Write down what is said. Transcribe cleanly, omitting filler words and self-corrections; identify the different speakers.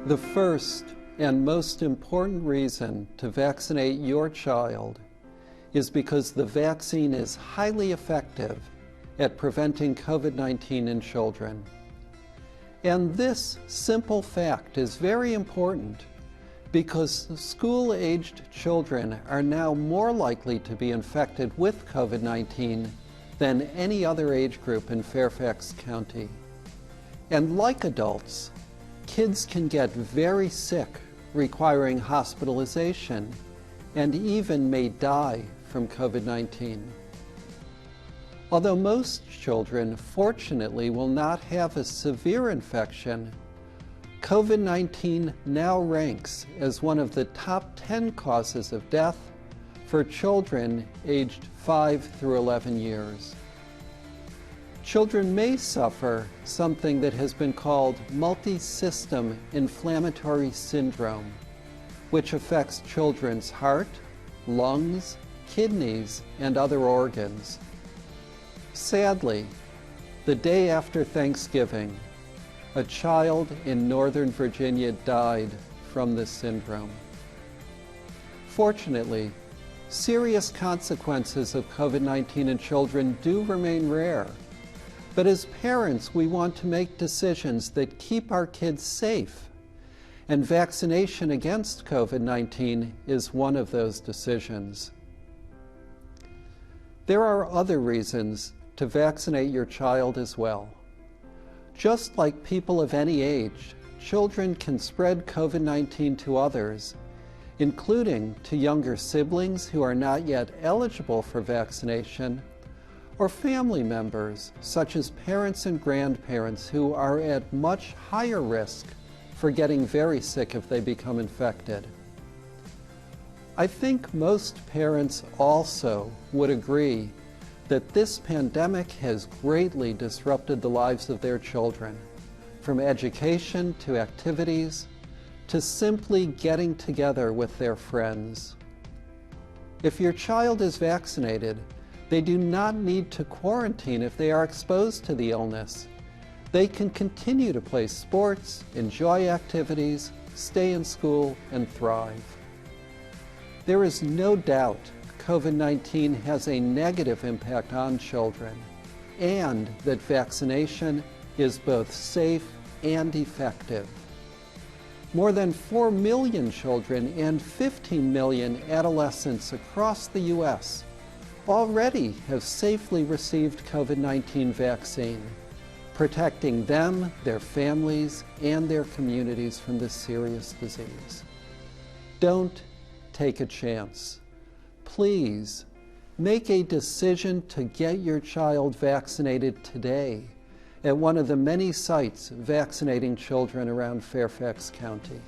Speaker 1: The first and most important reason to vaccinate your child is because the vaccine is highly effective at preventing COVID-19 in children. And this simple fact is very important because school-aged children are now more likely to be infected with COVID-19 than any other age group in Fairfax County. And like adults, kids can get very sick, requiring hospitalization, and even may die from COVID-19. Although most children, fortunately, will not have a severe infection, COVID-19 now ranks as one of the top 10 causes of death for children aged 5 through 11 years. Children may suffer something that has been called multisystem inflammatory syndrome, which affects children's heart, lungs, kidneys, and other organs. Sadly, the day after Thanksgiving, a child in Northern Virginia died from this syndrome. Fortunately, serious consequences of COVID-19 in children do remain rare. But as parents, we want to make decisions that keep our kids safe. And vaccination against COVID-19 is one of those decisions. There are other reasons to vaccinate your child as well. Just like people of any age, children can spread COVID-19 to others, including to younger siblings who are not yet eligible for vaccination, or family members, such as parents and grandparents who are at much higher risk for getting very sick if they become infected. I think most parents also would agree that this pandemic has greatly disrupted the lives of their children, from education to activities, to simply getting together with their friends. If your child is vaccinated, they do not need to quarantine if they are exposed to the illness. They can continue to play sports, enjoy activities, stay in school, and thrive. There is no doubt COVID-19 has a negative impact on children, and that vaccination is both safe and effective. More than 4 million children and 15 million adolescents across the U.S. already have safely received COVID-19 vaccine, protecting them, their families, and their communities from this serious disease. Don't take a chance. Please make a decision to get your child vaccinated today at one of the many sites vaccinating children around Fairfax County.